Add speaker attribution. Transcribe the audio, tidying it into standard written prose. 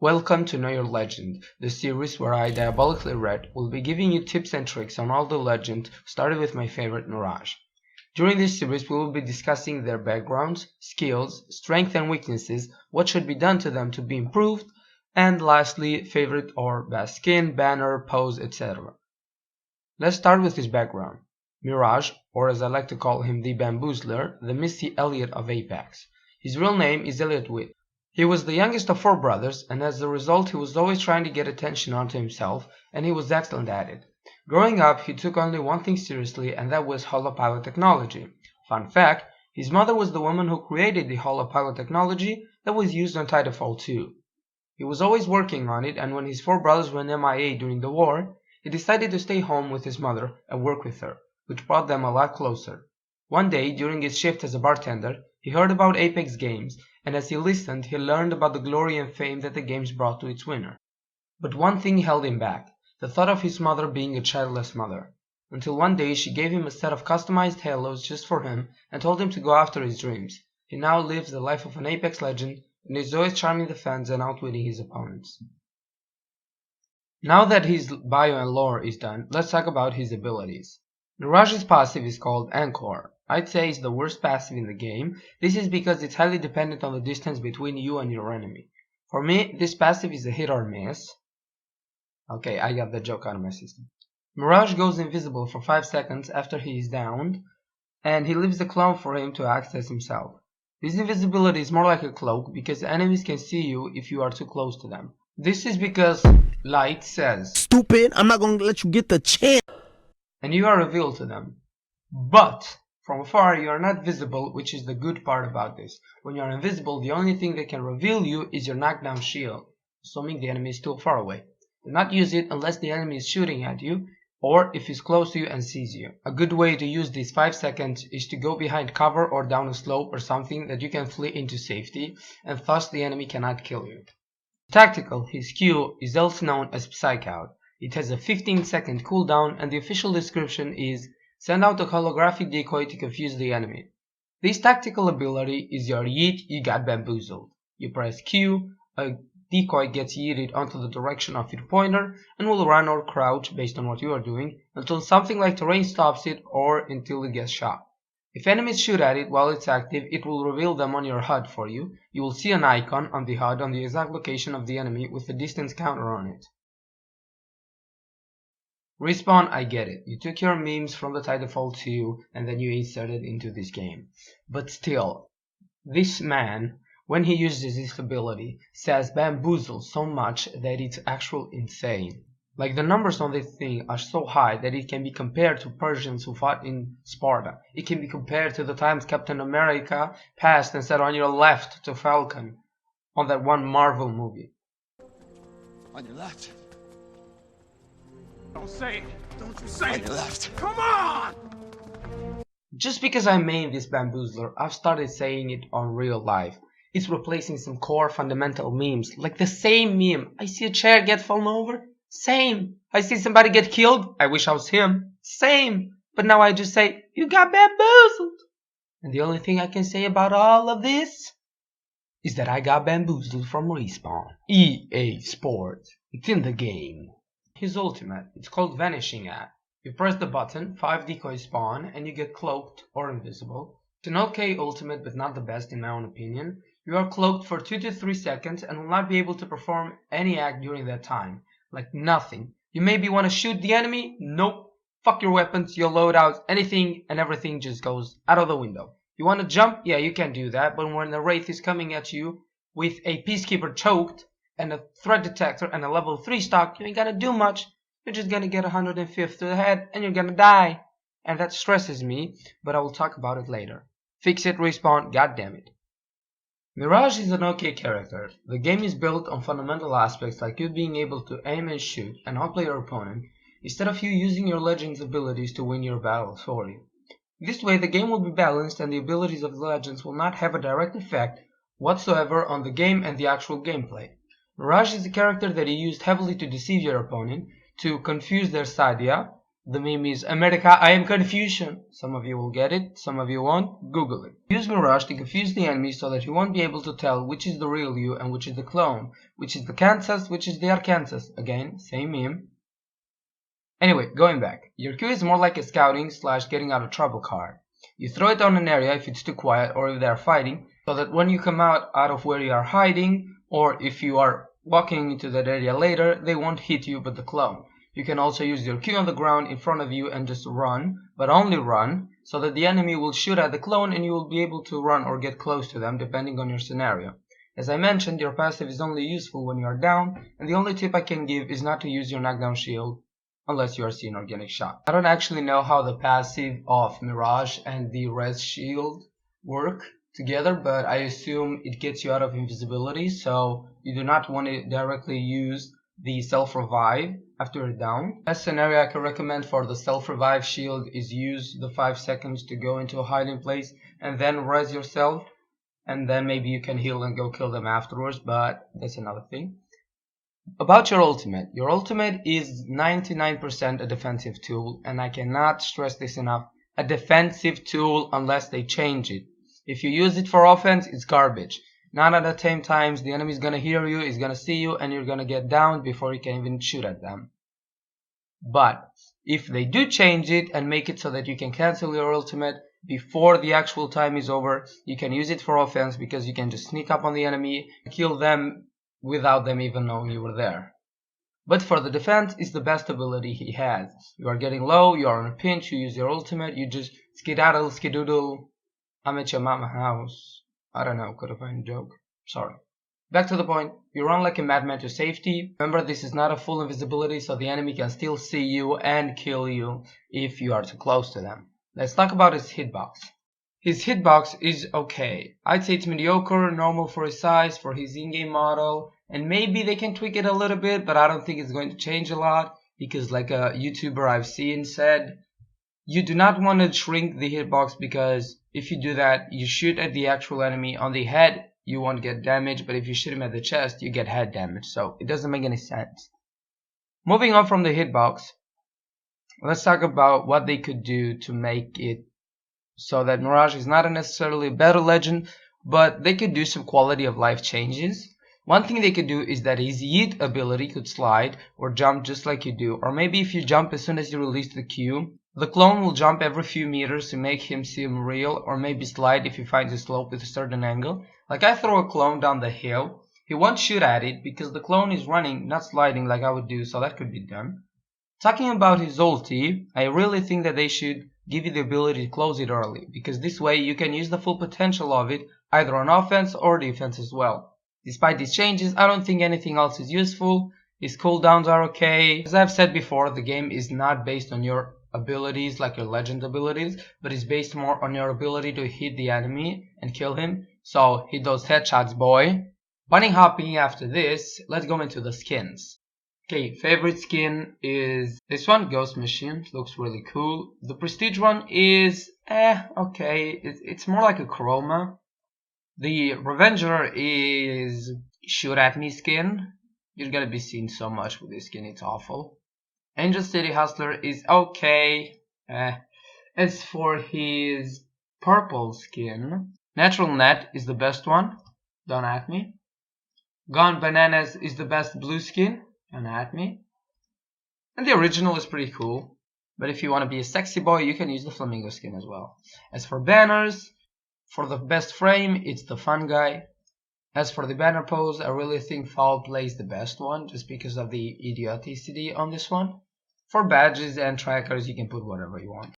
Speaker 1: Welcome to Know Your Legend, the series where I, Diabolically Red, will be giving you tips and tricks on all the legends, starting with my favorite Mirage. During this series we will be discussing their backgrounds, skills, strengths and weaknesses, what should be done to them to be improved, and lastly, favorite or best skin, banner, pose, etc. Let's start with his background. Mirage, or as I like to call him the Bamboozler, the Missy Elliott of Apex. His real name is Elliott Witt. He was the youngest of 4 brothers, and as a result he was always trying to get attention onto himself, and he was excellent at it. Growing up, he took only one thing seriously, and that was holopilot technology. Fun fact, his mother was the woman who created the holopilot technology that was used on Titanfall 2. He was always working on it, and when his 4 brothers went MIA during the war, he decided to stay home with his mother and work with her, which brought them a lot closer. One day, during his shift as a bartender, he heard about Apex games, and as he listened, he learned about the glory and fame that the games brought to its winner. But one thing held him back, the thought of his mother being a childless mother. Until one day she gave him a set of customized halos just for him and told him to go after his dreams. He now lives the life of an Apex legend and is always charming the fans and outwitting his opponents. Now that his bio and lore is done, let's talk about his abilities. Mirage's passive is called Encore. I'd say it's the worst passive in the game. This is because it's highly dependent on the distance between you and your enemy. For me, this passive is a hit or miss. Okay, I got the joke out of my system. Mirage goes invisible for 5 seconds after he is downed, and he leaves the clone for him to access himself. This invisibility is more like a cloak because enemies can see you if you are too close to them. This is because Light says,
Speaker 2: "Stupid, I'm not gonna let you get the chance,"
Speaker 1: and you are revealed to them. But from afar you are not visible, which is the good part about this. When you are invisible, the only thing that can reveal you is your knockdown shield, assuming the enemy is still far away. Do not use it unless the enemy is shooting at you, or if he's close to you and sees you. A good way to use these 5 seconds is to go behind cover or down a slope or something that you can flee into safety, and thus the enemy cannot kill you. Tactical, his Q is also known as Psych Out. It has a 15-second cooldown, and the official description is send out a holographic decoy to confuse the enemy. This tactical ability is your yeet, you got bamboozled. You press Q, a decoy gets yeeted onto the direction of your pointer and will run or crouch based on what you are doing until something like terrain stops it or until it gets shot. If enemies shoot at it while it's active, it will reveal them on your HUD for you. You will see an icon on the HUD on the exact location of the enemy with a distance counter on it. Respawn, I get it. You took your memes from the Titanfall 2 and then you inserted into this game. But still, this man, when he uses this ability, says bamboozle so much that it's actually insane. Like the numbers on this thing are so high that it can be compared to Persians who fought in Sparta. It can be compared to the times Captain America passed and said on your left to Falcon on that one Marvel movie.
Speaker 3: On your left.
Speaker 4: Don't say it. Don't you say it.
Speaker 3: On your left.
Speaker 4: Come on!
Speaker 1: Just because I made this bamboozler, I've started saying it on real life. It's replacing some core fundamental memes, like the same meme. I see a chair get fallen over. Same. I see somebody get killed. I wish I was him. Same. But now I just say, you got bamboozled. And the only thing I can say about all of this is that I got bamboozled from Respawn. EA Sports. It's in the game. His ultimate, it's called Vanishing Act. You press the button, 5 decoys spawn, and you get cloaked or invisible. It's an okay ultimate, but not the best in my own opinion. You are cloaked for 2 to 3 seconds and will not be able to perform any act during that time. Like nothing. You maybe want to shoot the enemy? Nope. Fuck your weapons, your loadouts, anything and everything just goes out of the window. You want to jump? Yeah, you can do that, but when the Wraith is coming at you with a Peacekeeper choked and a threat detector and a level 3 stock, you ain't gonna do much. You're just gonna get 105 to the head and you're gonna die. And that stresses me, but I will talk about it later. Fix it, Respawn, goddammit. Mirage is an okay character. The game is built on fundamental aspects like you being able to aim and shoot and outplay your opponent, instead of you using your Legends abilities to win your battles for you. This way the game will be balanced and the abilities of the Legends will not have a direct effect whatsoever on the game and the actual gameplay. Mirage is a character that you used heavily to deceive your opponent, to confuse their Sadia, The meme is America, I am Confucian. Some of you will get it, some of you won't. Google it. Use Mirage to confuse the enemy so that you won't be able to tell which is the real you and which is the clone, which is the Kansas, which is the Arkansas. Again, same meme. Anyway, going back. Your Q is more like a scouting / getting out of trouble card. You throw it on an area if it's too quiet or if they are fighting, so that when you come out of where you are hiding, or if you are walking into that area later, they won't hit you but the clone. You can also use your Q on the ground in front of you and just run, but only run, so that the enemy will shoot at the clone and you will be able to run or get close to them depending on your scenario. As I mentioned, your passive is only useful when you are down, and the only tip I can give is not to use your knockdown shield unless you are seeing organic shot. I don't actually know how the passive of Mirage and the res shield work together, but I assume it gets you out of invisibility, so you do not want to directly use the self-revive after you're down. Best scenario I can recommend for the self-revive shield is use the 5 seconds to go into a hiding place and then res yourself, and then maybe you can heal and go kill them afterwards, but that's another thing. About your ultimate is 99% a defensive tool, and I cannot stress this enough, a defensive tool unless they change it. If you use it for offense, it's garbage. 9 out of 10 times the enemy is gonna hear you, is gonna see you, and you're gonna get down before you can even shoot at them. But if they do change it and make it so that you can cancel your ultimate before the actual time is over, you can use it for offense because you can just sneak up on the enemy, kill them without them even knowing you were there. But for the defense, it's the best ability he has. You are getting low, you are in a pinch, you use your ultimate, you just skedaddle, skedoodle, I'm at your mama house. I don't know, could have been a joke. Sorry. Back to the point, you run like a madman to safety. Remember, this is not a full invisibility, so the enemy can still see you and kill you if you are too close to them. Let's talk about his hitbox. His hitbox is okay. I'd say it's mediocre, normal for his size, for his in-game model, and maybe they can tweak it a little bit, but I don't think it's going to change a lot, because like a YouTuber I've seen said, you do not want to shrink the hitbox, because if you do that, you shoot at the actual enemy on the head, you won't get damage, but if you shoot him at the chest, you get head damage, so it doesn't make any sense. Moving on from the hitbox, let's talk about what they could do to make it so that Mirage is not necessarily a better legend, but they could do some quality of life changes. One thing they could do is that his yeet ability could slide or jump just like you do, or maybe if you jump as soon as you release the Q, the clone will jump every few meters to make him seem real, or maybe slide if he finds a slope with a certain angle. Like I throw a clone down the hill, he won't shoot at it because the clone is running, not sliding like I would do, so that could be done. Talking about his ulti, I really think that they should give you the ability to close it early, because this way you can use the full potential of it either on offense or defense as well. Despite these changes, I don't think anything else is useful. His cooldowns are okay. As I've said before, the game is not based on your abilities like your legend abilities, but it's based more on your ability to hit the enemy and kill him. So hit those headshots, boy. Bunny hopping after this, let's go into the skins. Okay, favorite skin is this one, Ghost Machine. Looks really cool. The Prestige one is okay. It's more like a chroma. The Revenger is Shoot At Me skin. You're gonna be seeing so much with this skin, it's awful. Angel City Hustler is okay. As for his purple skin, Natural Net is the best one. Don't at me. Gone Bananas is the best blue skin. Don't at me. And the original is pretty cool. But if you want to be a sexy boy, you can use the Flamingo skin as well. As for banners, for the best frame, it's the Fun Guy. As for the banner pose, I really think Foul Play is the best one, just because of the idioticity on this one. For badges and trackers, you can put whatever you want.